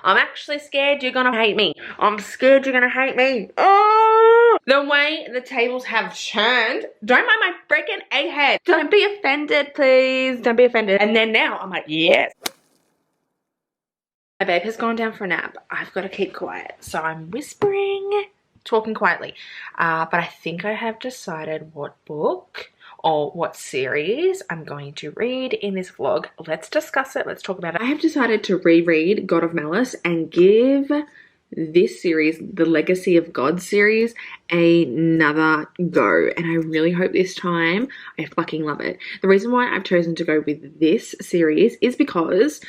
I'm actually scared you're gonna hate me. I'm scared you're gonna hate me. Oh, the way the tables have turned. Don't mind my freaking egghead. Don't be offended, please. Don't be offended. And then now I'm like, yes. My babe has gone down for a nap. I've got to keep quiet. So I'm whispering, talking quietly. But I think I have decided what book or what series I'm going to read in this vlog. Let's discuss it. Let's talk about it. I have decided to reread God of Malice and give this series, the Legacy of God series, another go. And I really hope this time I fucking love it. The reason why I've chosen to go with this series is because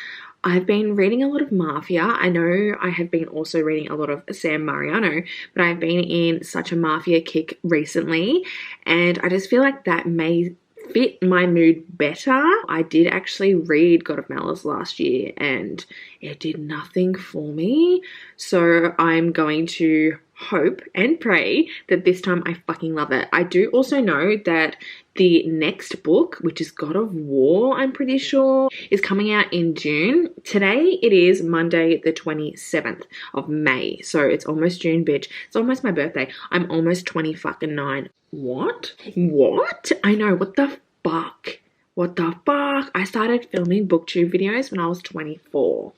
I've been reading a lot of Mafia. I know I have been also reading a lot of Sam Mariano, but I've been in such a Mafia kick recently, and I just feel like that may fit my mood better. I did actually read God of Malice last year and it did nothing for me. So I'm going to hope and pray that this time I fucking love it. I do also know that the next book, which is God of War, I'm pretty sure, is coming out in June. Today it is Monday the 27th of May. So it's almost June, bitch. It's almost my birthday. I'm almost 20 fucking 9. What? What? I know, what the fuck? What the fuck? I started filming booktube videos when I was 24.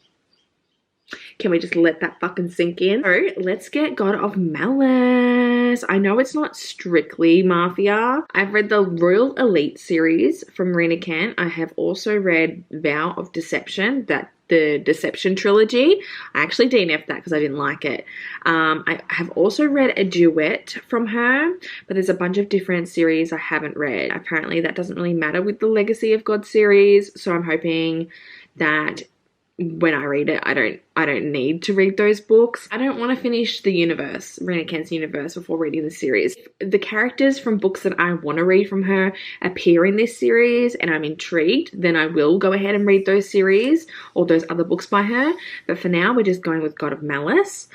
Can we just let that fucking sink in? So let's get God of Malice. I know it's not strictly Mafia. I've read the Royal Elite series from Marina Kent. I have also read Vow of Deception, the Deception trilogy. I actually DNF'd that because I didn't like it. I have also read a duet from her, but there's a bunch of different series I haven't read. Apparently that doesn't really matter with the Legacy of God series, so I'm hoping that when I read it, I don't need to read those books. I don't want to finish the universe, Rena Kent's universe, before reading the series. If the characters from books that I want to read from her appear in this series and I'm intrigued, then I will go ahead and read those series or those other books by her. But for now, we're just going with God of Malice.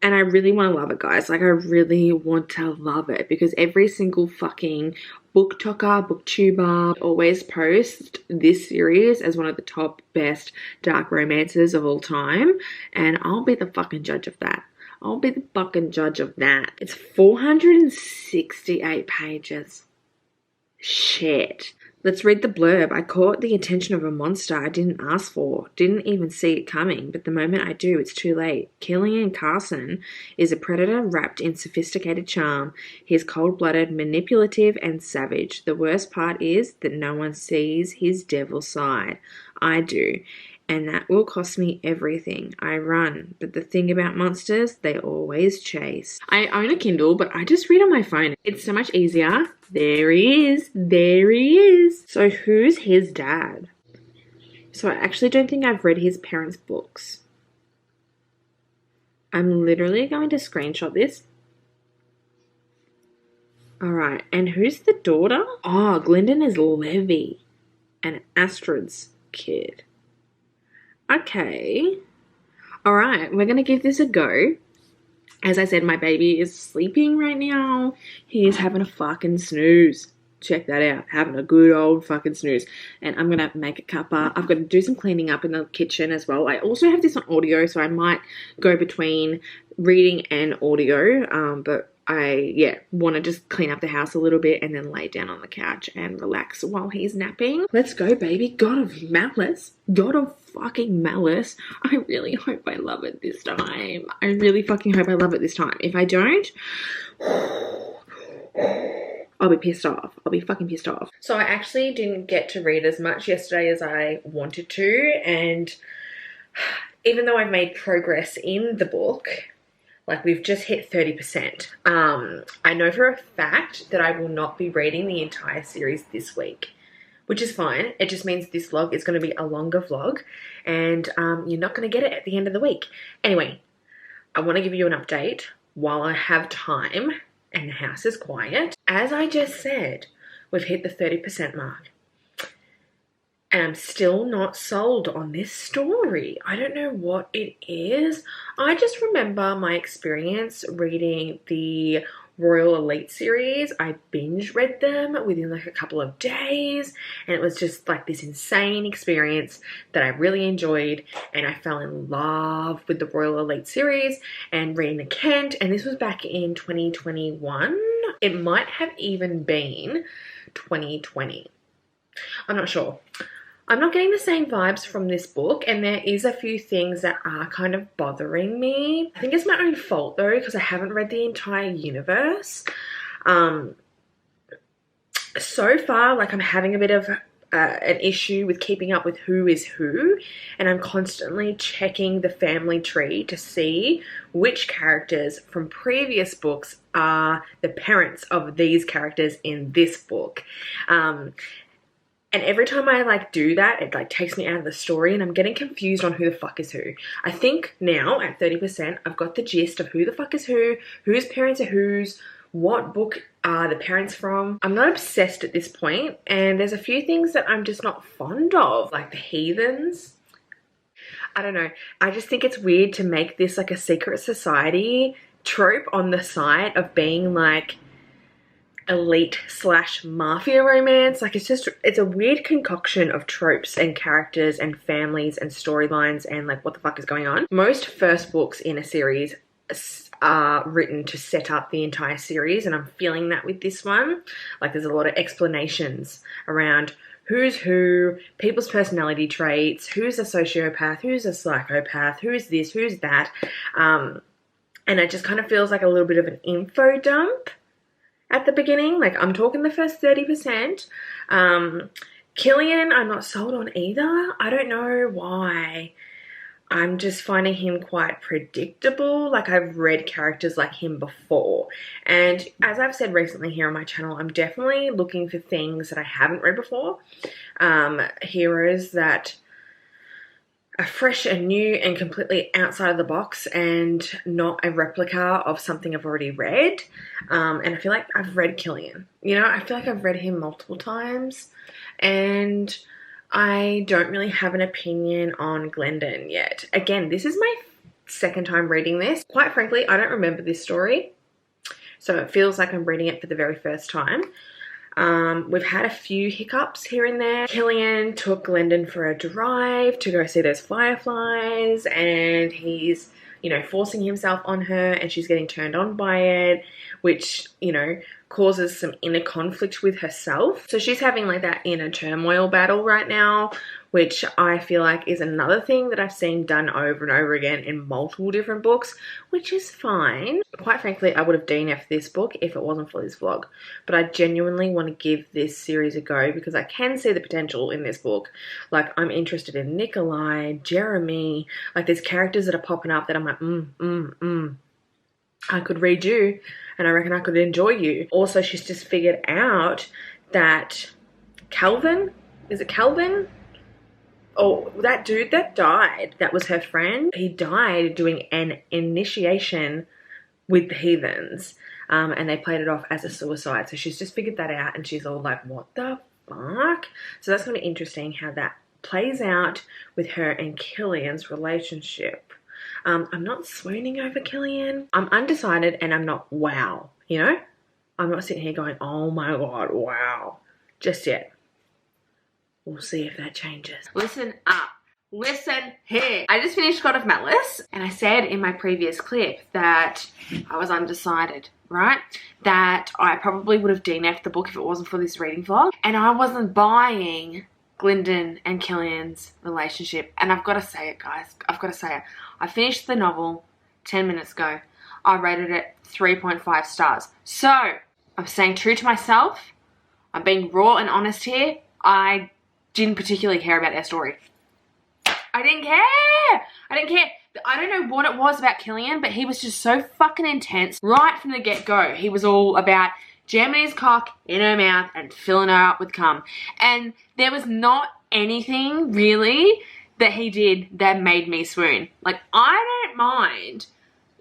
And I really want to love it, guys. Like, I really want to love it because every single fucking booktuber, booktuber always post this series as one of the top best dark romances of all time. And I'll be the fucking judge of that. I'll be the fucking judge of that. It's 468 pages. Shit. Let's read the blurb. I caught the attention of a monster I didn't ask for, didn't even see it coming, but the moment I do, it's too late. Killian Carson is a predator wrapped in sophisticated charm. He's cold-blooded, manipulative, and savage. The worst part is that no one sees his devil side. I do. And that will cost me everything. I run, but the thing about monsters, they always chase. I own a Kindle, but I just read on my phone. It's so much easier. There he is. There he is. So who's his dad? So I actually don't think I've read his parents' books. I'm literally going to screenshot this. Alright, and who's the daughter? Oh, Glyndon is Levy and Astrid's kid. Okay. Alright, we're going to give this a go. As I said, my baby is sleeping right now. He is having a fucking snooze. Check that out. Having a good old fucking snooze. And I'm going to make a cuppa. I've got to do some cleaning up in the kitchen as well. I also have this on audio, so I might go between reading and audio. But I want to just clean up the house a little bit and then lay down on the couch and relax while he's napping. Let's go, baby. God of Malice. God of fucking Malice. I really hope I love it this time. I really fucking hope I love it this time. If I don't, I'll be pissed off. I'll be fucking pissed off. So I actually didn't get to read as much yesterday as I wanted to, and even though I've made progress in the book, like, we've just hit 30%. I know for a fact that I will not be reading the entire series this week, which is fine. It just means this vlog is going to be a longer vlog, and you're not going to get it at the end of the week. Anyway, I want to give you an update while I have time and the house is quiet. As I just said, we've hit the 30% mark. And I'm still not sold on this story. I don't know what it is. I just remember my experience reading the Royal Elite series. I binge read them within like a couple of days, and it was just like this insane experience that I really enjoyed, and I fell in love with the Royal Elite series and Rena Kent, and this was back in 2021. It might have even been 2020. I'm not sure. I'm not getting the same vibes from this book, and there is a few things that are kind of bothering me. I think it's my own fault though, because I haven't read the entire universe. So far, like, I'm having a bit of an issue with keeping up with who is who, and I'm constantly checking the family tree to see which characters from previous books are the parents of these characters in this book. And every time I like do that, it like takes me out of the story, and I'm getting confused on who the fuck is who. I think now at 30%, I've got the gist of who the fuck is who, whose parents are whose, what book are the parents from. I'm not obsessed at this point, and there's a few things that I'm just not fond of, like the heathens. I don't know. I just think it's weird to make this like a secret society trope on the side of being like elite / mafia romance. Like, it's a weird concoction of tropes and characters and families and storylines and like what the fuck is going on. Most first books in a series are written to set up the entire series, and I'm feeling that with this one. Like, there's a lot of explanations around who's who, people's personality traits, who's a sociopath, who's a psychopath, who's this, who's that, and it just kind of feels like a little bit of an info dump at the beginning. Like, I'm talking the first 30%. Killian, I'm not sold on either. I don't know why. I'm just finding him quite predictable. Like, I've read characters like him before. And as I've said recently here on my channel, I'm definitely looking for things that I haven't read before. Heroes that are fresh and new and completely outside of the box and not a replica of something I've already read. And I feel like I've read Killian. You know, I feel like I've read him multiple times, and I don't really have an opinion on Glendon yet. Again, this is my second time reading this. Quite frankly, I don't remember this story, so it feels like I'm reading it for the very first time. We've had a few hiccups here and there. Killian took Glendon for a drive to go see those fireflies, and he's, you know, forcing himself on her, and she's getting turned on by it, which, you know, causes some inner conflict with herself. So she's having like that inner turmoil battle right now, which I feel like is another thing that I've seen done over and over again in multiple different books, which is fine. Quite frankly, I would have DNF'd this book if it wasn't for this vlog, but I genuinely want to give this series a go because I can see the potential in this book. Like, I'm interested in Nikolai, Jeremy, like there's characters that are popping up that I'm like, I could read you, and I reckon I could enjoy you. Also, she's just figured out that Calvin, is it Calvin? Oh, that dude that died, that was her friend. He died doing an initiation with the heathens, and they played it off as a suicide. So she's just figured that out, and she's all like, what the fuck? So that's going to be interesting how that plays out with her and Killian's relationship. I'm not swooning over Killian. I'm undecided, and I'm not wow, you know? I'm not sitting here going, oh my god, wow, just yet. We'll see if that changes. Listen up. Listen here. I just finished God of Malice, and I said in my previous clip that I was undecided, right? That I probably would have DNF'd the book if it wasn't for this reading vlog, and I wasn't buying Glendon and Killian's relationship. And I've got to say it, guys. I've got to say it. I finished the novel 10 minutes ago. I rated it 3.5 stars. So, I'm staying true to myself. I'm being raw and honest here. I didn't particularly care about their story. I didn't care. I didn't care. I don't know what it was about Killian, but he was just so fucking intense. Right from the get-go, he was all about jamming his cock in her mouth and filling her up with cum. And there was not anything really that he did that made me swoon. Like, I don't mind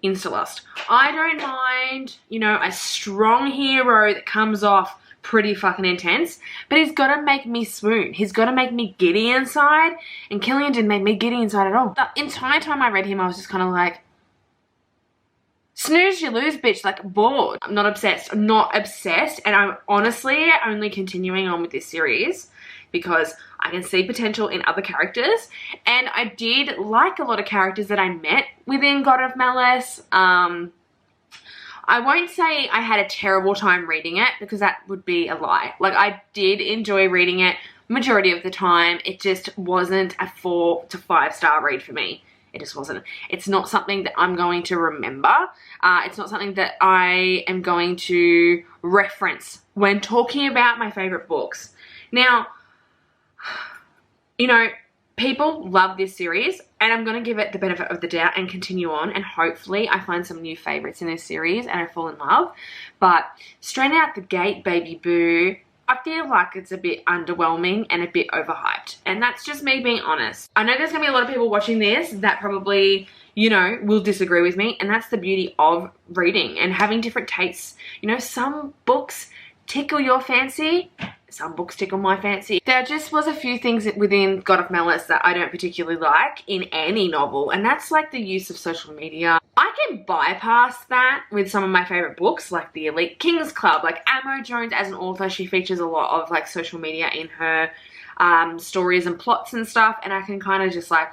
insta-lust. I don't mind, you know, a strong hero that comes off pretty fucking intense, but he's got to make me swoon. He's got to make me giddy inside, and Killian didn't make me giddy inside at all. The entire time I read him, I was just kind of like, snooze you lose, bitch, like bored. I'm not obsessed. I'm not obsessed, and I'm honestly only continuing on with this series because I can see potential in other characters, and I did like a lot of characters that I met within God of Malice. I won't say I had a terrible time reading it because that would be a lie. Like, I did enjoy reading it majority of the time. It just wasn't a 4 to 5 star read for me. It just wasn't. It's not something that I'm going to remember. It's not something that I am going to reference when talking about my favorite books. Now, you know, people love this series, and I'm going to give it the benefit of the doubt and continue on, and hopefully I find some new favorites in this series and I fall in love. But straight out the gate, baby boo, I feel like it's a bit underwhelming and a bit overhyped, and that's just me being honest. I know there's going to be a lot of people watching this that probably, you know, will disagree with me, and that's the beauty of reading and having different tastes. You know, some books tickle your fancy, some books tickle my fancy. There just was a few things within God of Malice that I don't particularly like in any novel, and that's like the use of social media. I can bypass that with some of my favorite books, like the Elite Kings Club. Like, Amo Jones as an author, she features a lot of like social media in her stories and plots and stuff, and I can kind of just like,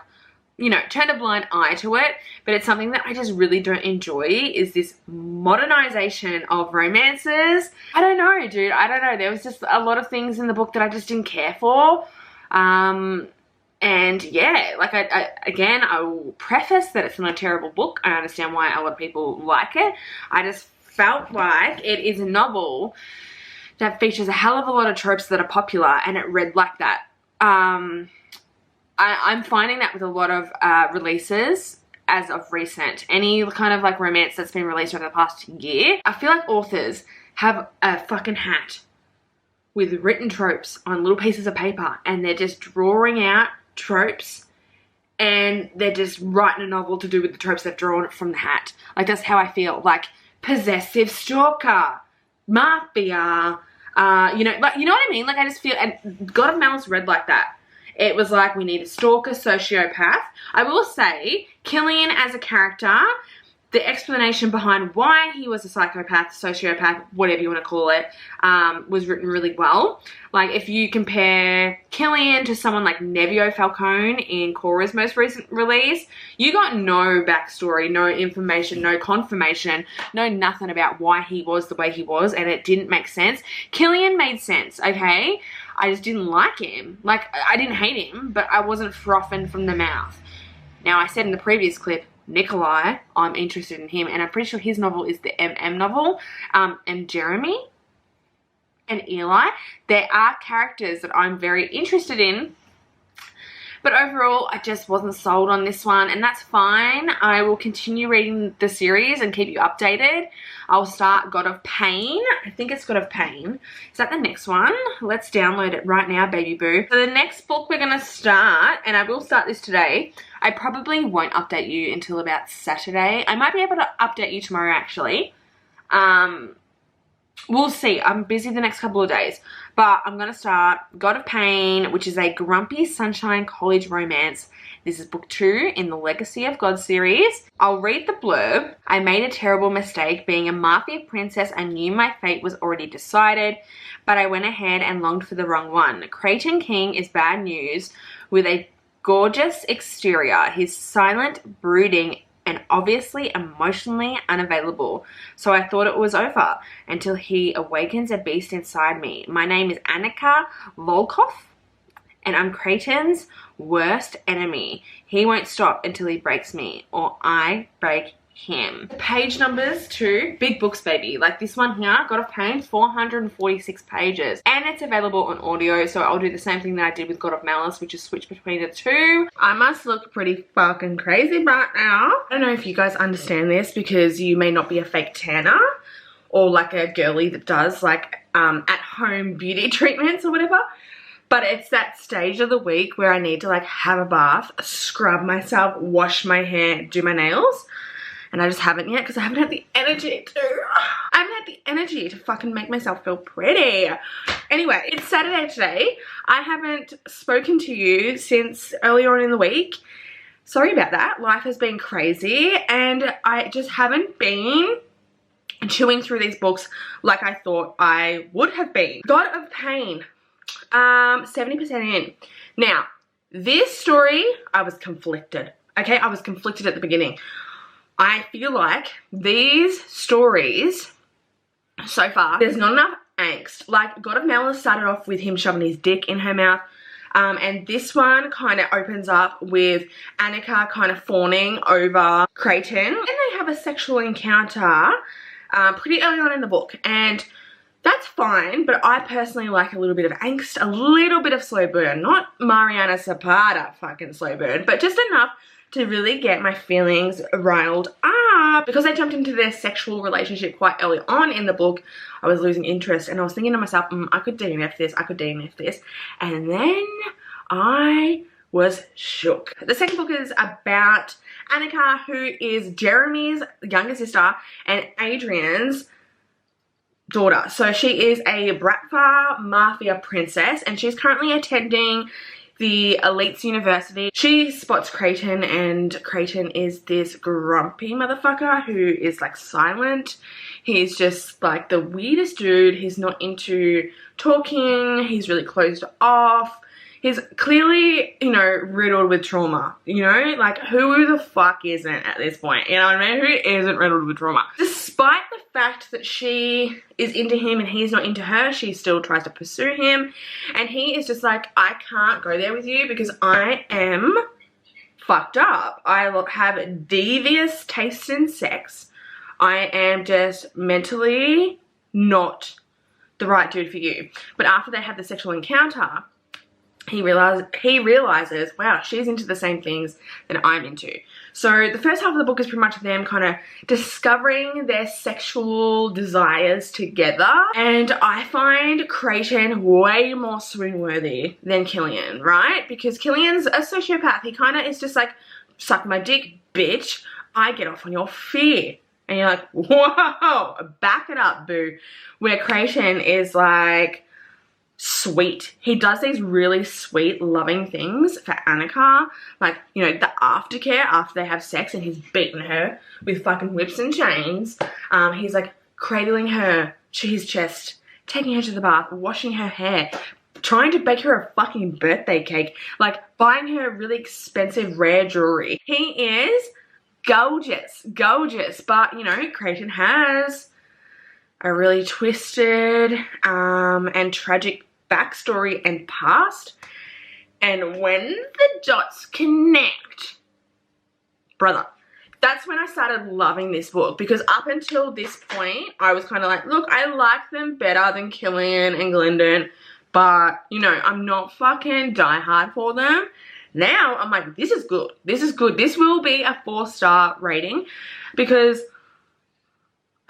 you know, turn a blind eye to it. But it's something that I just really don't enjoy, is this modernization of romances. I don't know, dude. I don't know. There was just a lot of things in the book that I just didn't care for. And yeah, like again, I will preface that it's not a terrible book. I understand why a lot of people like it. I just felt like it is a novel that features a hell of a lot of tropes that are popular, and it read like that. I'm finding that with a lot of releases as of recent. Any kind of like romance that's been released over the past year, I feel like authors have a fucking hat with written tropes on little pieces of paper, and they're just drawing out tropes, and they're just writing a novel to do with the tropes they've drawn from the hat. Like, that's how I feel. Like, possessive stalker, mafia, you know, like, you know what I mean? Like, I just feel, and God of Malice read like that. It was like, we need a stalker, sociopath. I will say, Killian as a character, the explanation behind why he was a psychopath, sociopath, whatever you want to call it, was written really well. Like, if you compare Killian to someone like Nevio Falcone in Cora's most recent release, you got no backstory, no information, no confirmation, no nothing about why he was the way he was, and it didn't make sense. Killian made sense, okay? I just didn't like him. Like, I didn't hate him, but I wasn't frothing from the mouth. Now, I said in the previous clip, Nikolai, I'm interested in him, and I'm pretty sure his novel is the MM novel. And Jeremy and Eli, there are characters that I'm very interested in, but overall I just wasn't sold on this one, and that's fine. I will continue reading the series and keep you updated. I'll start God of Pain. I think it's God of Pain. Is that the next one? Let's download it right now, baby boo. So the next book we're going to start, and I will start this today. I probably won't update you until about Saturday. I might be able to update you tomorrow, actually. We'll see. I'm busy the next couple of days. But I'm going to start God of Pain, which is a grumpy sunshine college romance. This is book 2 in the Legacy of God series. I'll read the blurb. I made a terrible mistake. Being a mafia princess, I knew my fate was already decided, but I went ahead and longed for the wrong one. Creighton King is bad news with a gorgeous exterior. He's silent, brooding, and obviously emotionally unavailable. So I thought it was over until he awakens a beast inside me. My name is Annika Volkov, and I'm Creighton's worst enemy. He won't stop until he breaks me, or I break him. Page numbers too, big books, baby. Like this one here, God of Pain, 446 pages, and it's available on audio. So I'll do the same thing that I did with God of Malice, which is switch between the two. I must look pretty fucking crazy right now. I don't know if you guys understand this, because you may not be a fake tanner or like a girly that does like at home beauty treatments or whatever. But it's that stage of the week where I need to like have a bath, scrub myself, wash my hair, do my nails. And I just haven't yet because I haven't had the energy to. I haven't had the energy to fucking make myself feel pretty. Anyway, it's Saturday today. I haven't spoken to you since earlier on in the week. sorry about that. Life has been crazy and I just haven't been chewing through these books like I thought I would have been. God of Pain, 70% in. Now, this story, I was conflicted. Okay, I was conflicted at the beginning. I feel like these stories so far, there's not enough angst. Like, God of Malice started off with him shoving his dick in her mouth. And this one kind of opens up with Annika kind of fawning over Creighton. And they have a sexual encounter pretty early on in the book. And that's fine, but I personally like a little bit of angst, a little bit of slow burn. Not Mariana Zapata fucking slow burn, but just enough to really get my feelings riled up. Because I jumped into their sexual relationship quite early on in the book, I was losing interest and I was thinking to myself, I could DNF this, I could DNF this. And then I was shook. The second book is about Annika, who is Jeremy's younger sister and Adrian's daughter. So she is a Bratva mafia princess and she's currently attending the Elites University. She spots Creighton and Creighton is this grumpy motherfucker who is like silent. He's just like the weirdest dude. He's not into talking. He's really closed off. He's clearly, you know, riddled with trauma, you know? Like, who the fuck isn't at this point? You know what I mean? Who isn't riddled with trauma? Despite the fact that she is into him and he's not into her, she still tries to pursue him. And he is just like, I can't go there with you because I am fucked up. I have devious tastes in sex. I am just mentally not the right dude for you. But after they have the sexual encounter, he realizes, wow, she's into the same things that I'm into. So the first half of the book is pretty much them kind of discovering their sexual desires together. And I find Creighton way more swoon-worthy than Killian, right? Because Killian's a sociopath. He kind of is just like, suck my dick, bitch. I get off on your fear. And you're like, whoa, back it up, boo. Where Creighton is like, sweet. He does these really sweet, loving things for Annika. Like, you know, the aftercare after they have sex and he's beating her with fucking whips and chains. He's like cradling her to his chest, taking her to the bath, washing her hair, trying to bake her a fucking birthday cake, like buying her really expensive rare jewelry. He is gorgeous, gorgeous. But, you know, Creighton has a really twisted and tragic backstory and past, and when the dots connect, brother, that's when I started loving this book. Because up until this point I was kind of like, look, I like them better than Killian and Glendon, but you know, I'm not fucking die hard for them. Now I'm like, this is good, this is good, this will be a 4-star rating. Because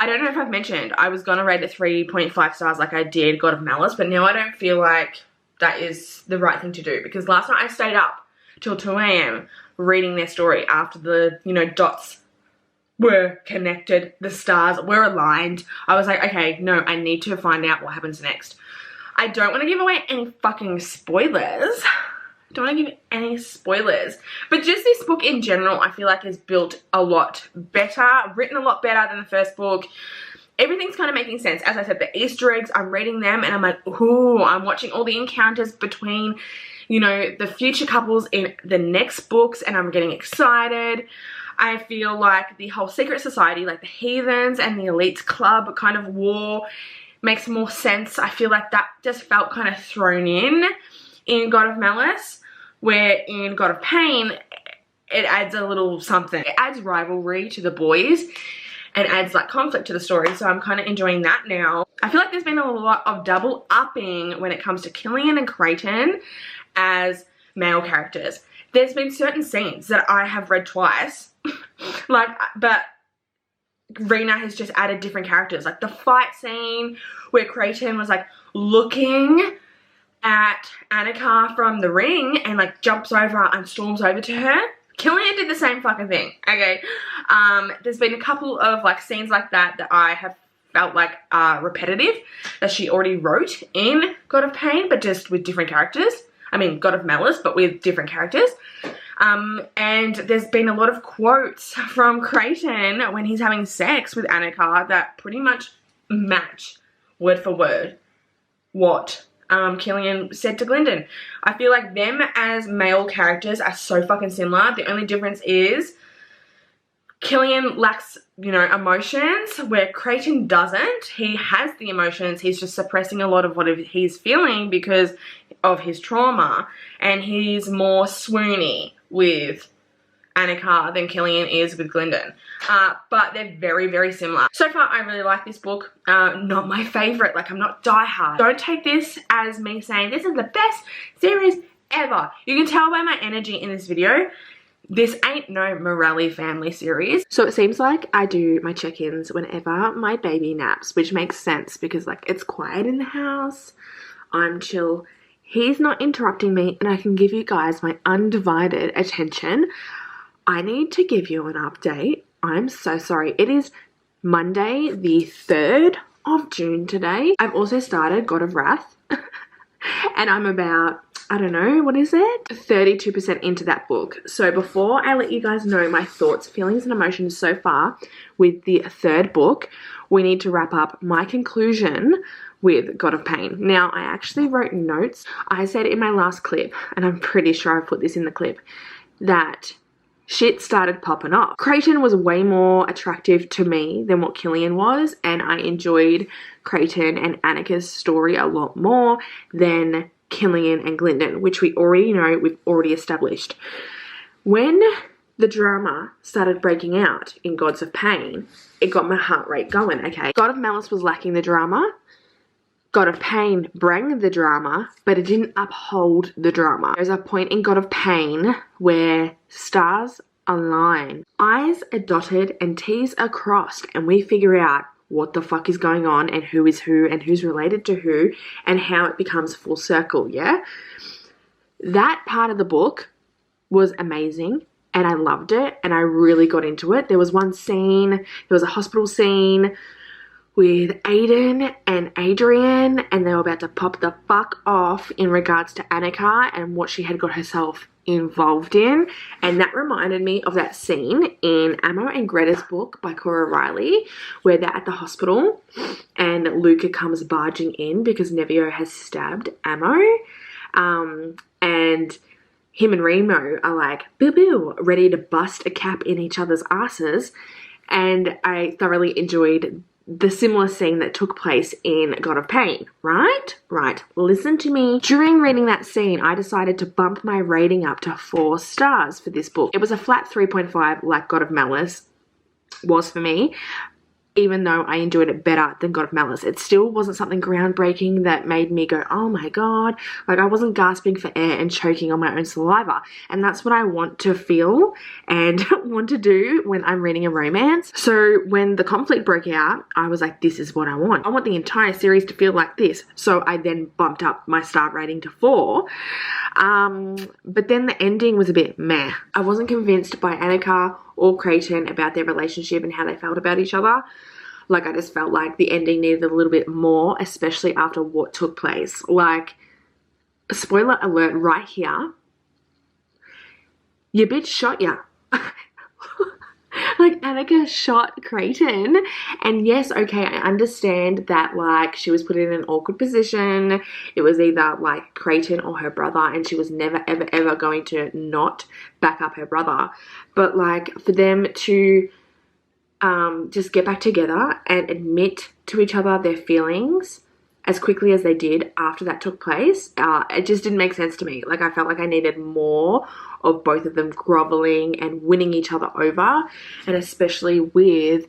I don't know if I've mentioned, I was gonna rate it 3.5 stars like I did God of Malice, but now I don't feel like that is the right thing to do. Because last night I stayed up till 2 AM reading their story after the, you know, dots were connected, the stars were aligned. I was like, okay, no, I need to find out what happens next. I don't want to give away any fucking spoilers. Don't want to give any spoilers, but just this book in general I feel like is built a lot better, written a lot better than the first book. Everything's kind of making sense. As I said, the Easter eggs, I'm reading them and I'm like, ooh, I'm watching all the encounters between, you know, the future couples in the next books and I'm getting excited. I feel like the whole secret society, like the heathens and the elites club kind of war makes more sense. I feel like that just felt kind of thrown in God of Malice. Where in God of Pain, it adds a little something. It adds rivalry to the boys and adds like conflict to the story. So I'm kind of enjoying that now. I feel like there's been a lot of double upping when it comes to Killian and Creighton as male characters. There's been certain scenes that I have read twice, like, but Rena has just added different characters. Like the fight scene where Creighton was like looking at Annika from the ring and like jumps over and storms over to her. Killian did the same fucking thing, okay? There's been a couple of like scenes like that that I have felt like repetitive that she already wrote in God of Pain, but just with different characters. I mean, God of Malice, but with different characters. And there's been a lot of quotes from Creighton when he's having sex with Annika that pretty much match word for word what Killian said to Glyndon. I feel like them as male characters are so fucking similar. The only difference is Killian lacks, you know, emotions, where Creighton doesn't. He has the emotions. He's just suppressing a lot of what he's feeling because of his trauma. And he's more swoony with Annika than Killian is with Glyndon. But they're very, very similar. So far, I really like this book. Not my favorite. Like, I'm not diehard. Don't take this as me saying this is the best series ever. You can tell by my energy in this video. This ain't no Morelli family series. So it seems like I do my check-ins whenever my baby naps, which makes sense because, like, it's quiet in the house. I'm chill. He's not interrupting me, and I can give you guys my undivided attention. I need to give you an update. I'm so sorry. It is Monday, the 3rd of June today. I've also started God of Wrath, and I'm about, I don't know, what is it? 32% into that book. So before I let you guys know my thoughts, feelings, and emotions so far with the 3rd book, we need to wrap up my conclusion with God of Pain. Now, I actually wrote notes. I said in my last clip, and I'm pretty sure I put this in the clip, that shit started popping off. Creighton was way more attractive to me than what Killian was, and I enjoyed Creighton and Annika's story a lot more than Killian and Glyndon, which we already know, we've already established. When the drama started breaking out in Gods of Pain, it got my heart rate going, okay? God of Malice was lacking the drama. God of Pain bring the drama, but it didn't uphold the drama. There's a point in God of Pain where stars align, I's are dotted and T's are crossed, and we figure out what the fuck is going on and who is who and who's related to who and how it becomes full circle, yeah? That part of the book was amazing and I loved it and I really got into it. There was one scene, there was a hospital scene with Aiden and Adrian, and they were about to pop the fuck off in regards to Annika and what she had got herself involved in, and that reminded me of that scene in Amo and Greta's book by Cora Riley where they're at the hospital and Luca comes barging in because Nevio has stabbed Amo, and him and Remo are like boo boo ready to bust a cap in each other's asses, and I thoroughly enjoyed the similar scene that took place in God of Pain, right? Right, listen to me. During reading that scene, I decided to bump my rating up to 4 stars for this book. It was a flat 3.5 like God of Malice was for me, even though I enjoyed it better than God of Malice. It still wasn't something groundbreaking that made me go, oh my god. Like, I wasn't gasping for air and choking on my own saliva. And that's what I want to feel and want to do when I'm reading a romance. So when the conflict broke out, I was like, this is what I want. I want the entire series to feel like this. So I then bumped up my star rating to 4. But then the ending was a bit meh. I wasn't convinced by Annika or Creighton about their relationship and how they felt about each other. Like, I just felt like the ending needed a little bit more, especially after what took place. Like, spoiler alert right here, your bitch shot ya. Like, Annika shot Creighton, and yes, okay, I understand that, like, she was put in an awkward position. It was either, like, Creighton or her brother, and she was never, ever, ever going to not back up her brother. But, like, for them to just get back together and admit to each other their feelings as quickly as they did after that took place, it just didn't make sense to me. Like, I felt like I needed more of both of them groveling and winning each other over, and especially with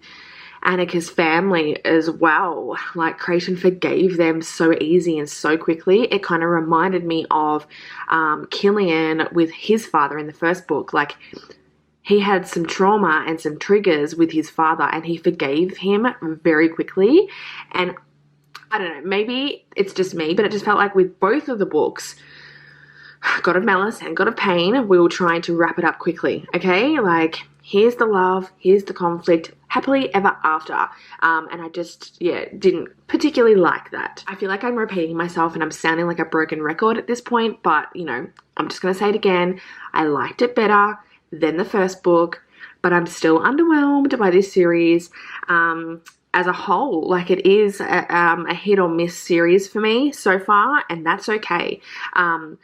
Annika's family as well. Like, Creighton forgave them so easy and so quickly. It kind of reminded me of Killian with his father in the first book. Like, he had some trauma and some triggers with his father and he forgave him very quickly. And I don't know, maybe it's just me, but it just felt like with both of the books, God of Malice and God of Pain, we were trying to wrap it up quickly, okay? Like, here's the love, here's the conflict, happily ever after. And I just, yeah, didn't particularly like that. I feel like I'm repeating myself and I'm sounding like a broken record at this point, but you know, I'm just gonna say it again. I liked it better than the first book, but I'm still underwhelmed by this series as a whole. Like, it is a hit or miss series for me so far, and that's okay. But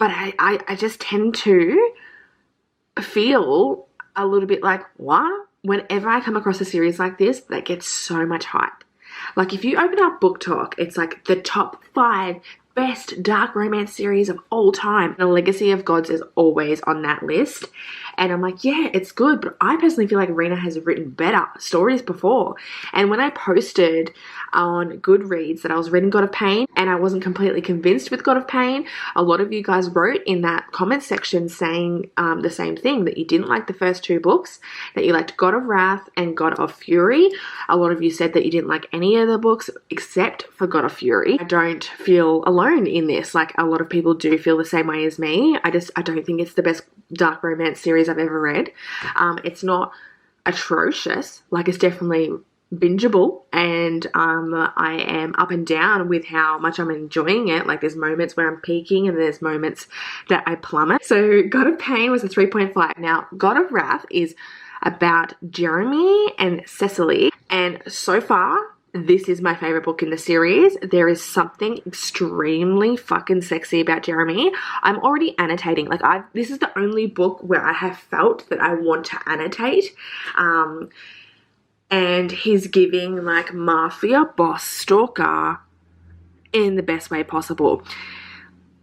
I just tend to feel a little bit like, what? Whenever I come across a series like this that gets so much hype. Like, if you open up Book Talk, it's like the top 5 best dark romance series of all time. The Legacy of Gods is always on that list. And I'm like, yeah, it's good, but I personally feel like Rena has written better stories before. And when I posted on Goodreads that I was reading God of Pain and I wasn't completely convinced with God of Pain, a lot of you guys wrote in that comment section saying the same thing, that you didn't like the first 2 books, that you liked God of Wrath and God of Fury. A lot of you said that you didn't like any of the books except for God of Fury. I don't feel alone in this. Like, a lot of people do feel the same way as me. I don't think it's the best dark romance series I've ever read. It's not atrocious. Like, it's definitely bingeable, and I am up and down with how much I'm enjoying it. Like, there's moments where I'm peaking and there's moments that I plummet. So God of Pain was a 3.5. Now, God of Wrath is about Jeremy and Cecily, and so far this is my favorite book in the series. There is something extremely fucking sexy about Jeremy. I'm already annotating. Like, this is the only book where I have felt that I want to annotate. And he's giving like mafia boss stalker in the best way possible.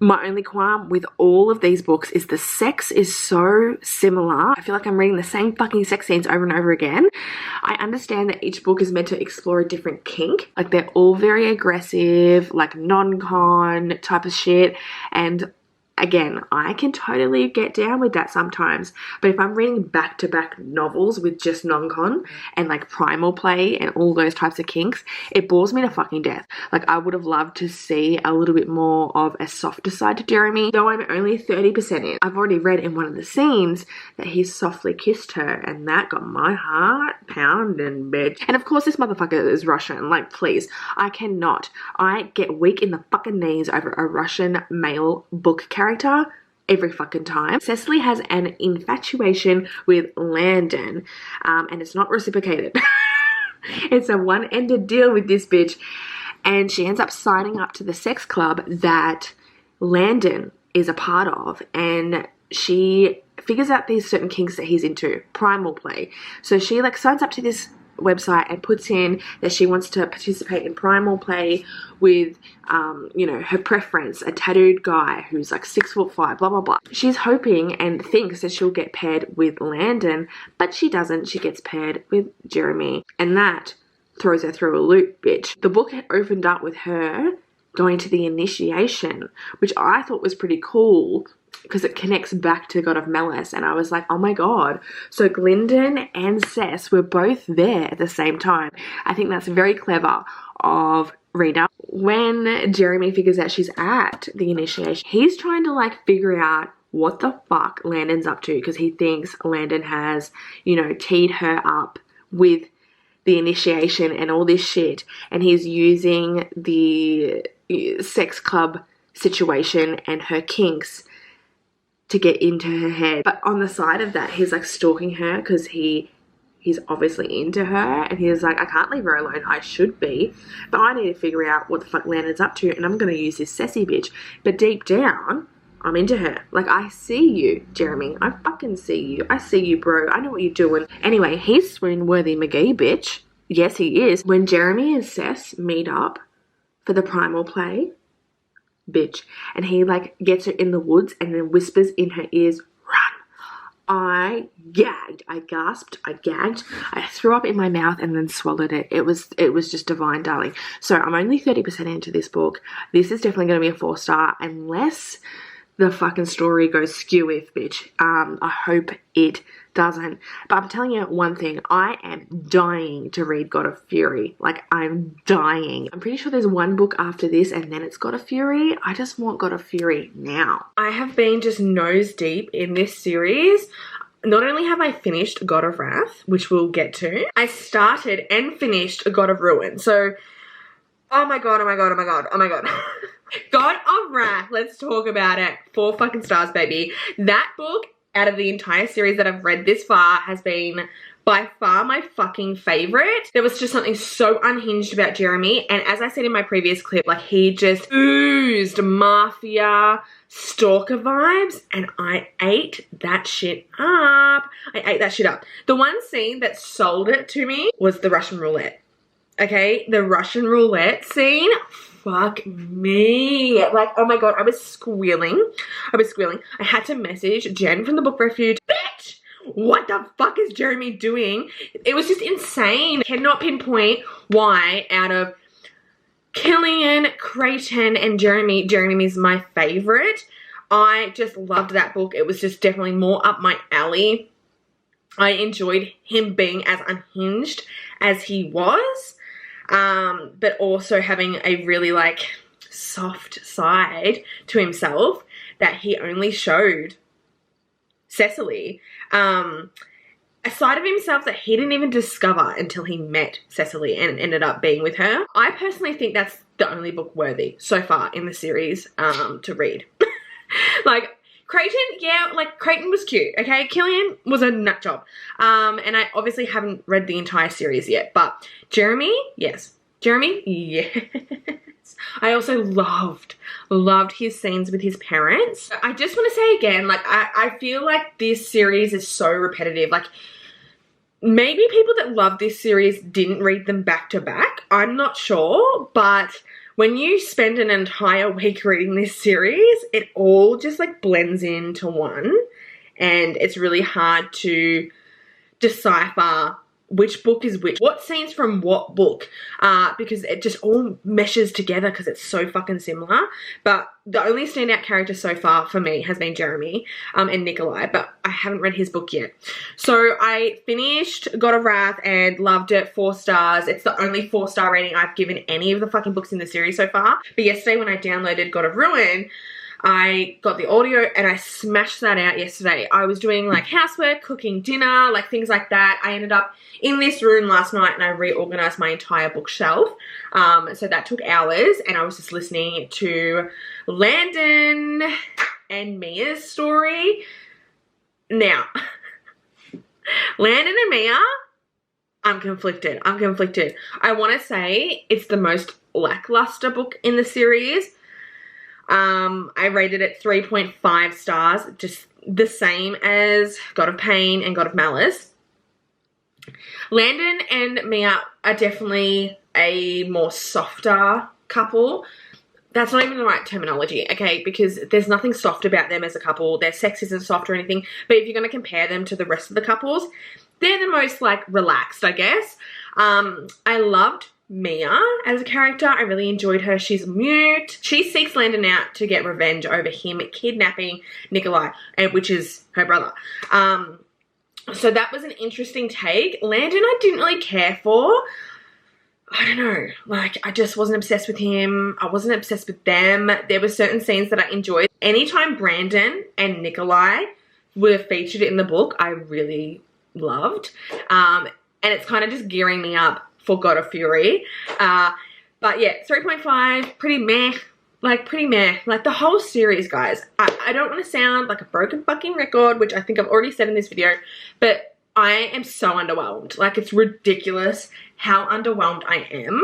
My only qualm with all of these books is the sex is so similar. I feel like I'm reading the same fucking sex scenes over and over again. I understand that each book is meant to explore a different kink. Like, they're all very aggressive, like non-con type of shit. And again, I can totally get down with that sometimes, but if I'm reading back-to-back novels with just non-con and like primal play and all those types of kinks, it bores me to fucking death. Like, I would have loved to see a little bit more of a softer side to Jeremy, though I'm only 30% in. I've already read in one of the scenes that he softly kissed her, and that got my heart pounding, bitch. And of course, this motherfucker is Russian. Like, please, I cannot. I get weak in the fucking knees over a Russian male book character every fucking time. Cecily has an infatuation with Landon, and it's not reciprocated. It's a one-ended deal with this bitch, and she ends up signing up to the sex club that Landon is a part of, and she figures out these certain kinks that he's into, primal play. So she like signs up to this website and puts in that she wants to participate in primal play with you know, her preference, a tattooed guy who's like 6'5", blah blah blah. She's hoping and thinks that she'll get paired with Landon, but she doesn't. She gets paired with Jeremy, and that throws her through a loop, bitch. The book had opened up with her going to the initiation, which I thought was pretty cool because it connects back to God of Malice, and I was like, oh my god, so Glyndon and Cess were both there at the same time. I think that's very clever of Rena. When Jeremy figures out she's at the initiation, he's trying to like figure out what the fuck Landon's up to, because he thinks Landon has, you know, teed her up with the initiation and all this shit, and he's using the sex club situation and her kinks to get into her head. But on the side of that, he's like stalking her because he's obviously into her, and he's like, I can't leave her alone, I should be, but I need to figure out what the fuck Landon's up to, and I'm gonna use this sassy bitch. But deep down, I'm into her. Like, I see you, Jeremy. I fucking see you. I see you, bro. I know what you're doing. Anyway, he's swoon-worthy McGee, bitch. Yes, he is. When Jeremy and Cess meet up for the primal play, bitch, and he like gets her in the woods and then whispers in her ears, run. I gagged. I gasped. I gagged. I threw up in my mouth and then swallowed it. It was just divine, darling. So I'm only 30% into this book. This is definitely going to be a 4-star unless the fucking story goes skew-if, bitch. I hope it doesn't. But I'm telling you one thing, I am dying to read God of Fury. Like, I'm dying. I'm pretty sure there's one book after this and then it's God of Fury. I just want God of Fury now. I have been just nose deep in this series. not only have I finished God of Wrath, which we'll get to, I started and finished God of Ruin. So, oh my god, oh my god, oh my god, oh my god. God of Wrath, let's talk about it. 4 fucking stars, baby. That book, out of the entire series that I've read this far, has been by far my fucking favorite. There was just something so unhinged about Jeremy, and as I said in my previous clip, like, he just oozed mafia stalker vibes, and I ate that shit up. I ate that shit up. The one scene that sold it to me was the Russian roulette. Okay, the Russian roulette scene, fuck me. Like, oh my god, I was squealing. I had to message Jen from the Book Refuge. Bitch! What the fuck is Jeremy doing? It was just insane. I cannot pinpoint why out of Killian, Creighton, and Jeremy is my favorite. I just loved that book. It was just definitely more up my alley. I enjoyed him being as unhinged as he was, but also having a really like soft side to himself that he only showed Cecily. A side of himself that he didn't even discover until he met Cecily and ended up being with her. I personally think that's the only book worthy so far in the series to read. Like, Creighton, yeah, like, Creighton was cute, okay? Killian was a nut job. And I obviously haven't read the entire series yet, but Jeremy, yes. Jeremy, yes. I also loved his scenes with his parents. I just want to say again, like, I feel like this series is so repetitive. Like, maybe people that love this series didn't read them back to back. I'm not sure, but when you spend an entire week reading this series, it all just like blends into one, and it's really hard to decipher which book is which, what scenes from what book, because it just all meshes together because it's so fucking similar. But the only standout character so far for me has been Jeremy and Nikolai, but I haven't read his book yet. So I finished God of Wrath and loved it, 4 stars. It's the only 4-star rating I've given any of the fucking books in the series so far. But yesterday when I downloaded God of Ruin, I got the audio and I smashed that out yesterday. I was doing like housework, cooking dinner, like things like that. I ended up in this room last night and I reorganized my entire bookshelf. So that took hours, and I was just listening to Landon and Mia's story. Now, Landon and Mia, I'm conflicted. I want to say it's the most lackluster book in the series. I rated it 3.5 stars, just the same as God of Pain and God of Malice. Landon and Mia are definitely a more softer couple. That's not even the right terminology, okay? Because there's nothing soft about them as a couple. Their sex isn't soft or anything. But if you're going to compare them to the rest of the couples, they're the most, like, relaxed, I guess. I loved Mia as a character. I really enjoyed her. She's mute. She seeks Landon out to get revenge over him kidnapping Nikolai, which is her brother. So that was an interesting take. Landon I didn't really care for. I don't know, like, I just wasn't obsessed with him. I wasn't obsessed with them. There were certain scenes that I enjoyed. Anytime Brandon and Nikolai were featured in the book, I really loved. And it's kind of just gearing me up for God of Fury. But yeah, 3.5, pretty meh. Like, pretty meh. Like, the whole series, guys. I don't want to sound like a broken fucking record, which I think I've already said in this video, but I am so underwhelmed. Like, it's ridiculous how underwhelmed I am.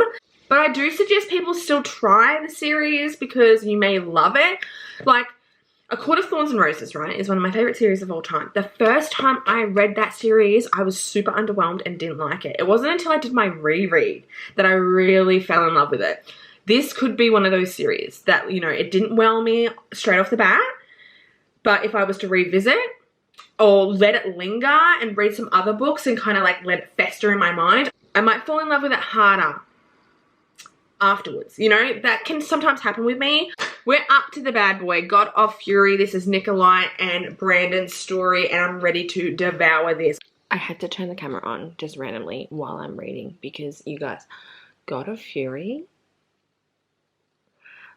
But I do suggest people still try the series because you may love it. Like, A Court of Thorns and Roses, right, is one of my favorite series of all time. The first time I read that series, I was super underwhelmed and didn't like it. It wasn't until I did my reread that I really fell in love with it. This could be one of those series that, you know, it didn't wow me straight off the bat, but if I was to revisit or let it linger and read some other books and kind of like let it fester in my mind, I might fall in love with it harder afterwards. You know, that can sometimes happen with me. We're up to the bad boy, God of Fury. This is Nikolai and Brandon's story, and I'm ready to devour this. I had to turn the camera on just randomly while I'm reading because, you guys, God of Fury,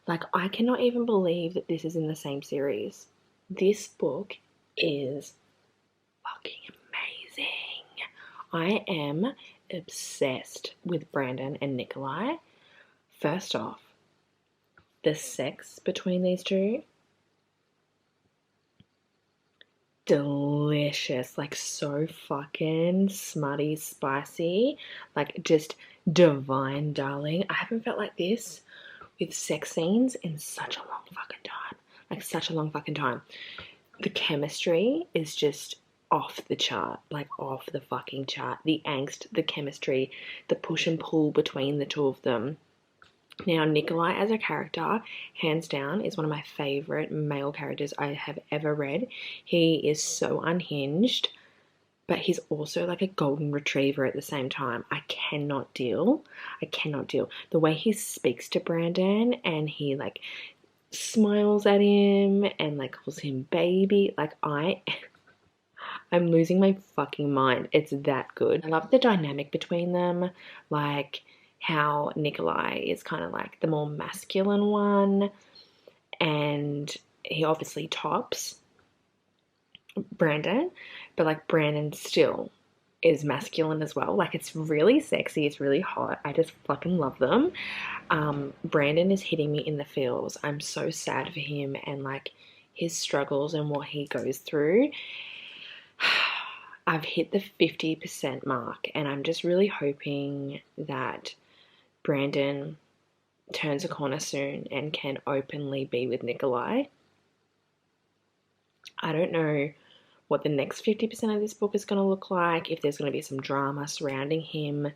like, I cannot even believe that this is in the same series. This book is fucking amazing. I am obsessed with Brandon and Nikolai. First off, the sex between these two, delicious, like so fucking smutty, spicy, like just divine, darling. I haven't felt like this with sex scenes in such a long fucking time. Like such a long fucking time. The chemistry is just off the chart, like off the fucking chart. The angst, the chemistry, the push and pull between the two of them. Now, Nikolai as a character, hands down, is one of my favourite male characters I have ever read. He is so unhinged, but he's also like a golden retriever at the same time. I cannot deal. The way he speaks to Brandon and he like smiles at him and like calls him baby, like I'm losing my fucking mind. It's that good. I love the dynamic between them, like how Nikolai is kind of like the more masculine one, and he obviously tops Brandon, but like Brandon still is masculine as well. Like it's really sexy, it's really hot. I just fucking love them. Brandon is hitting me in the feels. I'm so sad for him and like his struggles and what he goes through. I've hit the 50% mark and I'm just really hoping that Brandon turns a corner soon and can openly be with Nikolai. I don't know what the next 50% of this book is going to look like, if there's going to be some drama surrounding him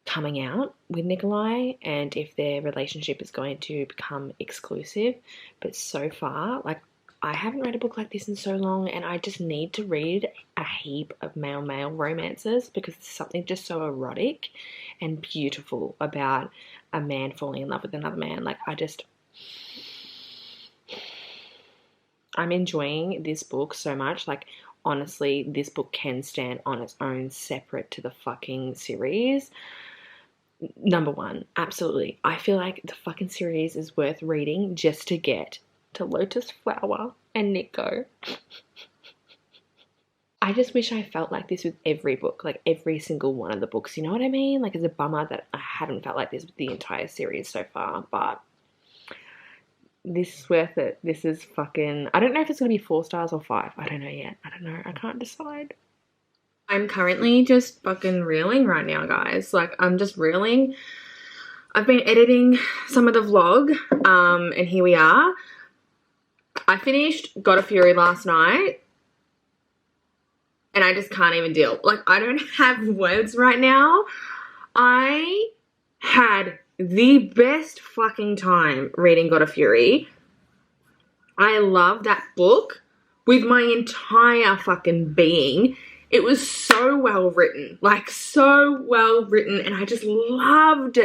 coming out with Nikolai and if their relationship is going to become exclusive. But so far, like, I haven't read a book like this in so long and I just need to read a heap of male-male romances because there's something just so erotic and beautiful about a man falling in love with another man. Like, I'm enjoying this book so much. Like, honestly, this book can stand on its own separate to the fucking series. Number one, absolutely. I feel like the fucking series is worth reading just to get to Lotus Flower and Nico. I just wish I felt like this with every book, like every single one of the books, you know what I mean? Like, it's a bummer that I haven't felt like this with the entire series so far, but this is worth it. This is fucking, I don't know if it's going to be 4 stars or 5. I don't know yet. I don't know. I can't decide. I'm currently just fucking reeling right now, guys. Like, I'm just reeling. I've been editing some of the vlog, and here we are. I finished God of Fury last night and I just can't even deal. Like, I don't have words right now. I had the best fucking time reading God of Fury. I love that book with my entire fucking being. It was so well written, like so well written, and I just loved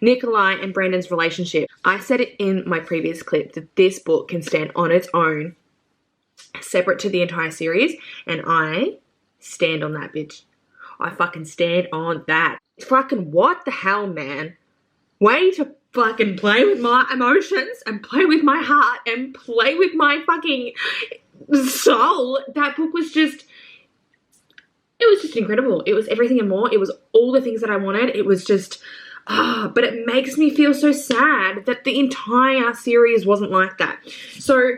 Nikolai and Brandon's relationship. I said it in my previous clip that this book can stand on its own, separate to the entire series, and I stand on that, bitch. I fucking stand on that. Fucking what the hell, man? Way to fucking play with my emotions and play with my heart and play with my fucking soul. That book was just... it was just incredible. It was everything and more. It was all the things that I wanted. It was just, but it makes me feel so sad that the entire series wasn't like that. So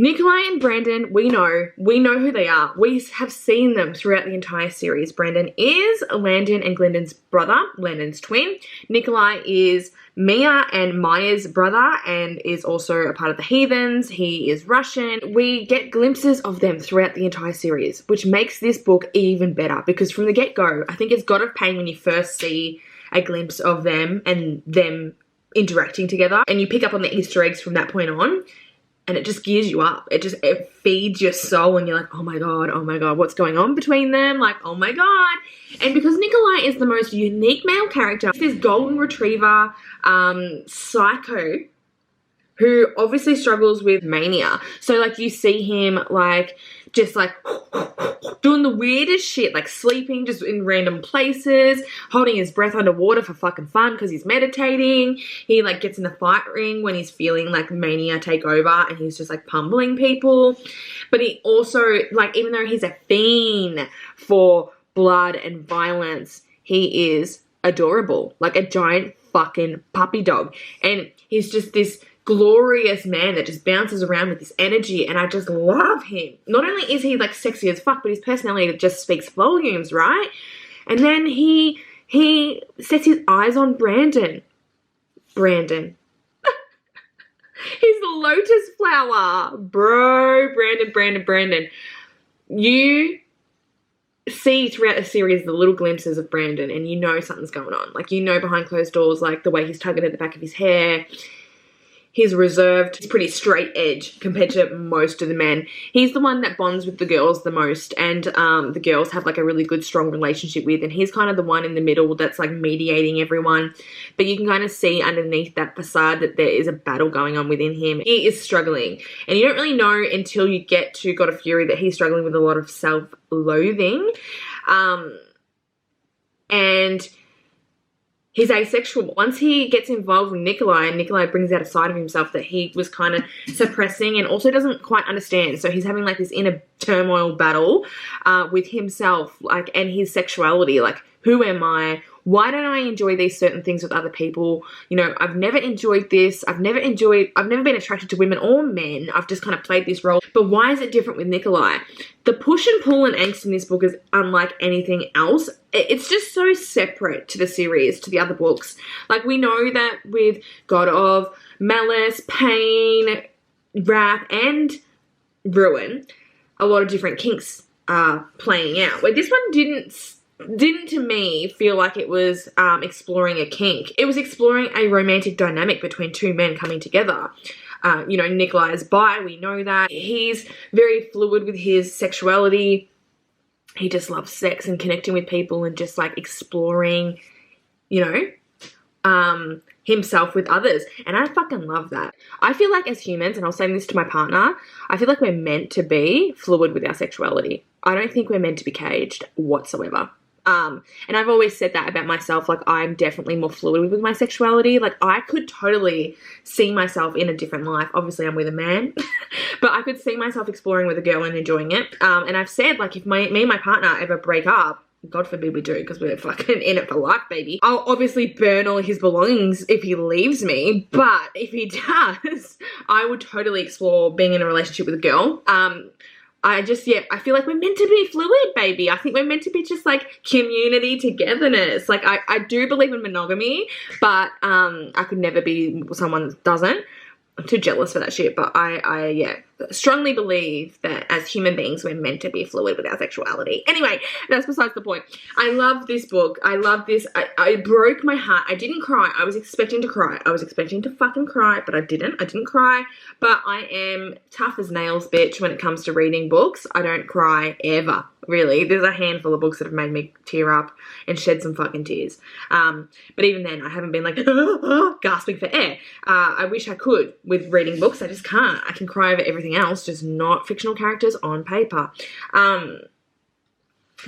Nikolai and Brandon, we know who they are. We have seen them throughout the entire series. Brandon is Landon and Glyndon's brother, Landon's twin. Nikolai is Mia and Maya's brother and is also a part of the Heathens. He is Russian. We get glimpses of them throughout the entire series, which makes this book even better because from the get-go, I think it's God of Pain when you first see a glimpse of them and them interacting together and you pick up on the Easter eggs from that point on. And it just gears you up. It feeds your soul and you're like, oh my God, what's going on between them? Like, oh my God. And because Nikolai is the most unique male character, this golden retriever psycho who obviously struggles with mania. So like you see him like just like doing the weirdest shit, like sleeping just in random places, holding his breath underwater for fucking fun because he's meditating. He like gets in the fight ring when he's feeling like mania take over and he's just like pummeling people. But he also, like, even though he's a fiend for blood and violence, he is adorable, like a giant fucking puppy dog. And he's just this glorious man that just bounces around with this energy, and I just love him. Not only is he like sexy as fuck, but his personality just speaks volumes, right? And then he sets his eyes on Brandon. He's the lotus flower, bro. Brandon. You see throughout the series the little glimpses of Brandon, and you know something's going on. Like, you know, behind closed doors, like the way he's tugging at the back of his hair. He's reserved. He's pretty straight edge compared to most of the men. He's the one that bonds with the girls the most, and the girls have like a really good, strong relationship with, and he's kind of the one in the middle that's like mediating everyone. But you can kind of see underneath that facade that there is a battle going on within him. He is struggling, and you don't really know until you get to God of Fury that he's struggling with a lot of self-loathing. And he's asexual. Once he gets involved with Nikolai, and Nikolai brings out a side of himself that he was kind of suppressing and also doesn't quite understand. So he's having like this inner turmoil battle with himself, like, and his sexuality. Like, who am I? Why don't I enjoy these certain things with other people? You know, I've never enjoyed this. I've never been attracted to women or men. I've just kind of played this role. But why is it different with Nikolai? The push and pull and angst in this book is unlike anything else. It's just so separate to the series, to the other books. Like, we know that with God of Malice, Pain, Wrath, and Ruin, a lot of different kinks are playing out. Where this one didn't to me feel like it was exploring a kink. It was exploring a romantic dynamic between two men coming together. You know, Nikolai is bi, we know that. He's very fluid with his sexuality. He just loves sex and connecting with people and just like exploring, you know, himself with others. And I fucking love that. I feel like as humans, and I was saying this to my partner, I feel like we're meant to be fluid with our sexuality. I don't think we're meant to be caged whatsoever. And I've always said that about myself. Like, I'm definitely more fluid with my sexuality. Like, I could totally see myself in a different life. Obviously, I'm with a man, but I could see myself exploring with a girl and enjoying it. And I've said, like, if me and my partner ever break up, God forbid we do, because we're fucking in it for life, baby, I'll obviously burn all his belongings if he leaves me. But if he does, I would totally explore being in a relationship with a girl. I feel like we're meant to be fluid, baby. I think we're meant to be just like community togetherness. Like, I do believe in monogamy, but I could never be someone that doesn't. I'm too jealous for that shit, but I strongly believe that as human beings, we're meant to be fluid with our sexuality. Anyway, that's besides the point. I love this book. I love this. I broke my heart. I didn't cry. I was expecting to cry. I was expecting to fucking cry, but I didn't. I didn't cry, but I am tough as nails, bitch, when it comes to reading books. I don't cry ever, really. There's a handful of books that have made me tear up and shed some fucking tears. But even then, I haven't been like gasping for air. I wish I could with reading books. I just can't. I can cry over everything else, just not fictional characters on paper.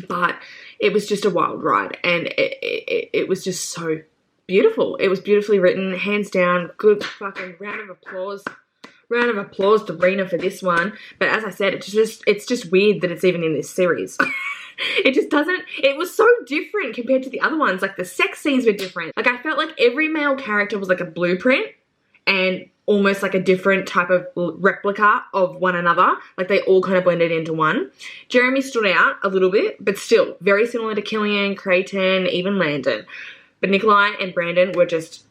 But it was just a wild ride, and it was just so beautiful. It was beautifully written, hands down. Good fucking round of applause to Rena for this one. But as I said, it's just weird that it's even in this series. It just doesn't, it was so different compared to the other ones. Like, the sex scenes were different. Like, I felt like every male character was like a blueprint and almost like a different type of replica of one another. Like, they all kind of blended into one. Jeremy stood out a little bit, but still very similar to Killian, Creighton, even Landon. But Nikolai and Brandon were just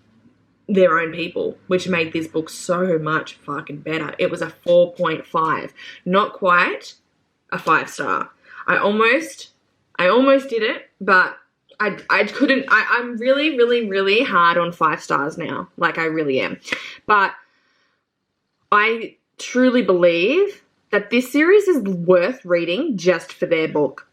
their own people, which made this book so much fucking better. It was a 4.5, not quite a 5-star. I almost did it, but I couldn't. I'm really, really, really hard on 5 stars now. Like, I really am. But I truly believe that this series is worth reading just for their book.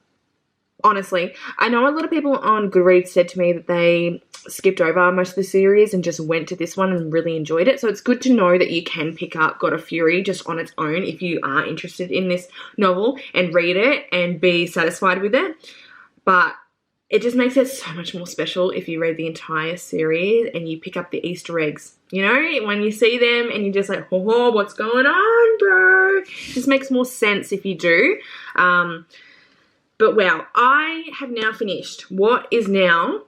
Honestly, I know a lot of people on Goodreads said to me that they skipped over most of the series and just went to this one and really enjoyed it. So it's good to know that you can pick up God of Fury just on its own if you are interested in this novel and read it and be satisfied with it. But it just makes it so much more special if you read the entire series and you pick up the Easter eggs. You know, when you see them and you're just like, oh, what's going on, bro? It just makes more sense if you do. But wow, I have now finished what is now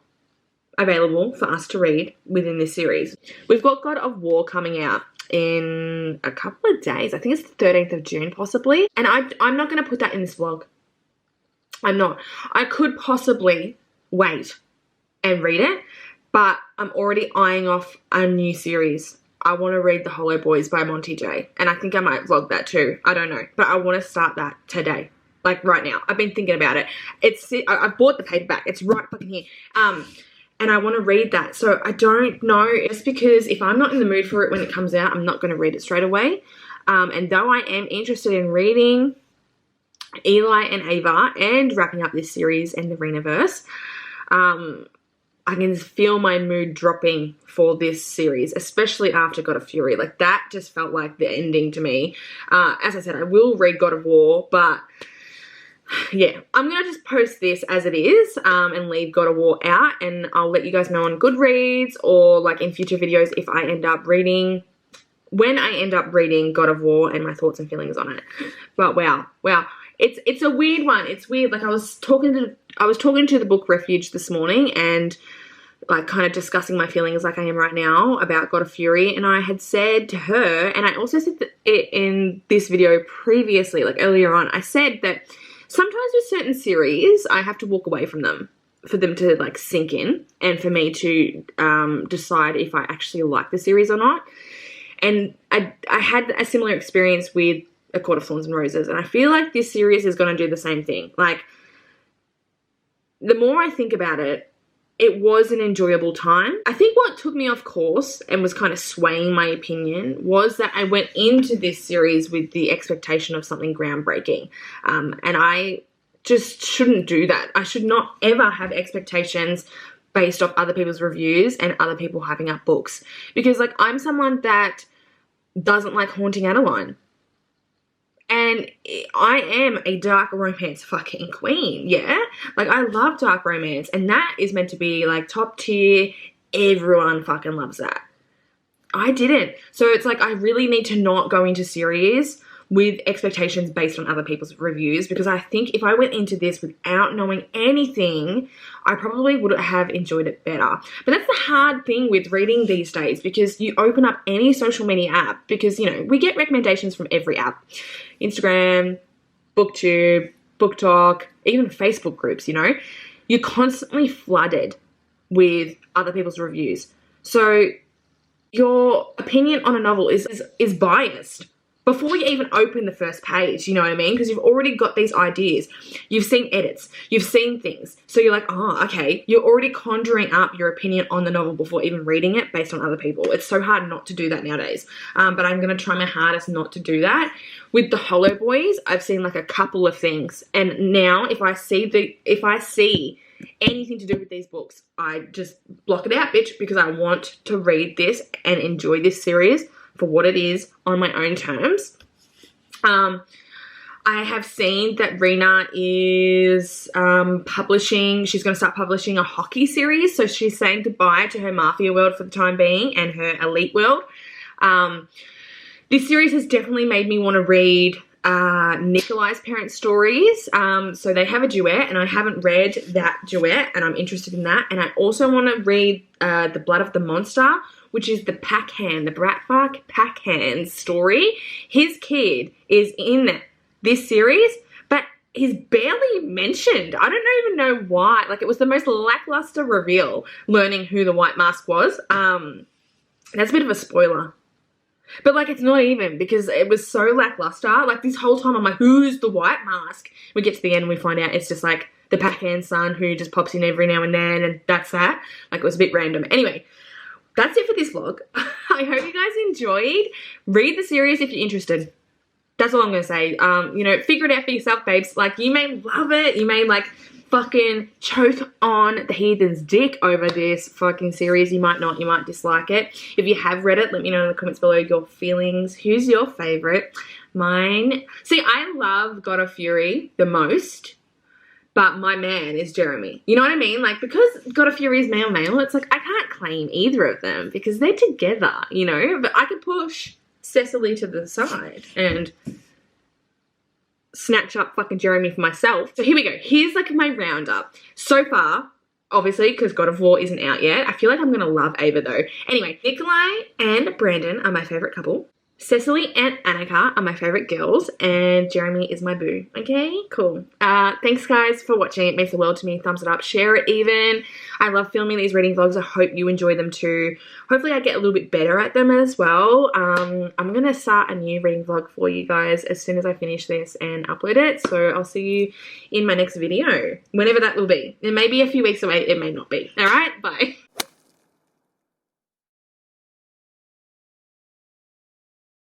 available for us to read within this series. We've got God of War coming out in a couple of days. I think it's the 13th of June possibly. And I'm not going to put that in this vlog. I'm not. I could possibly wait and read it, but I'm already eyeing off a new series. I want to read The Hollow Boys by Monty J. And I think I might vlog that too. I don't know. But I want to start that today. Like right now. I've been thinking about it. I bought the paperback. It's right fucking here. And I want to read that. So I don't know. Just because if I'm not in the mood for it when it comes out, I'm not going to read it straight away. And though I am interested in reading Eli and Ava and wrapping up this series and the Renaverse, I can feel my mood dropping for this series, especially after God of Fury. Like that just felt like the ending to me. As I said, I will read God of War, but yeah, I'm going to just post this as it is and leave God of War out, and I'll let you guys know on Goodreads or like in future videos if I end up reading, when I end up reading God of War and my thoughts and feelings on it. But wow. It's a weird one. It's weird. Like I was talking to the book Refuge this morning and like kind of discussing my feelings like I am right now about God of Fury, and I had said to her, and I also said it in this video previously, like earlier on, I said that sometimes with certain series, I have to walk away from them for them to like sink in and for me to decide if I actually like the series or not. And I had a similar experience with A Court of Thorns and Roses, and I feel like this series is going to do the same thing. Like, the more I think about it, it was an enjoyable time. I think what took me off course and was kind of swaying my opinion was that I went into this series with the expectation of something groundbreaking. And I just shouldn't do that. I should not ever have expectations based off other people's reviews and other people hyping up books. Because like I'm someone that doesn't like Haunting Adeline. And I am a dark romance fucking queen, yeah? Like, I love dark romance, and that is meant to be, like, top tier. Everyone fucking loves that. I didn't. So it's like I really need to not go into series with expectations based on other people's reviews, because I think if I went into this without knowing anything, I probably would have enjoyed it better. But that's the hard thing with reading these days, because you open up any social media app, because, you know, we get recommendations from every app. Instagram, BookTube, BookTok, even Facebook groups, you know. You're constantly flooded with other people's reviews. So your opinion on a novel is biased before you even open the first page, you know what I mean? Because you've already got these ideas. You've seen edits. You've seen things. So you're like, oh, okay. You're already conjuring up your opinion on the novel before even reading it based on other people. It's so hard not to do that nowadays. But I'm going to try my hardest not to do that. With The Hollow Boys, I've seen like a couple of things. And now if I see anything to do with these books, I just block it out, bitch, because I want to read this and enjoy this series for what it is on my own terms. I have seen that Rena is publishing, she's going to start publishing a hockey series. So she's saying goodbye to her Mafia world for the time being and her Elite world. This series has definitely made me want to read Nikolai's parents' stories. So they have a duet, and I haven't read that duet, and I'm interested in that. And I also want to read The Blood of the Monster, which is the Packhand, the Bratfuck Packhand story. His kid is in this series, but he's barely mentioned. I don't even know why. Like, it was the most lackluster reveal, learning who the White Mask was. That's a bit of a spoiler. But, like, it's not even, because it was so lackluster. Like, this whole time I'm like, who's the White Mask? We get to the end and we find out it's just, like, the Packhand son who just pops in every now and then, and that's that. Like, it was a bit random. Anyway, that's it for this vlog. I hope you guys enjoyed. Read the series if you're interested. That's all I'm going to say. You know, figure it out for yourself, babes. Like, you may love it. You may, like, fucking choke on the heathen's dick over this fucking series. You might not, you might dislike it. If you have read it, let me know in the comments below your feelings. Who's your favorite? Mine, see, I love God of Fury the most, but my man is Jeremy. You know what I mean? Like, because God of Fury is male, it's like I can't claim either of them because they're together, you know? But I could push Cecily to the side and snatch up fucking Jeremy for myself. So here we go. Here's like my roundup. So far, obviously, because God of War isn't out yet, I feel like I'm going to love Ava though. Anyway, Nikolai and Brandon are my favorite couple. Cecily and Annika are my favorite girls, and Jeremy is my boo. Okay, cool. Thanks guys for watching. It means the world to me. Thumbs it up, share it even. I love filming these reading vlogs. I hope you enjoy them too. Hopefully I get a little bit better at them as well. I'm gonna start a new reading vlog for you guys as soon as I finish this and upload it. So I'll see you in my next video, whenever that will be. It may be a few weeks away, it may not be. All right, bye.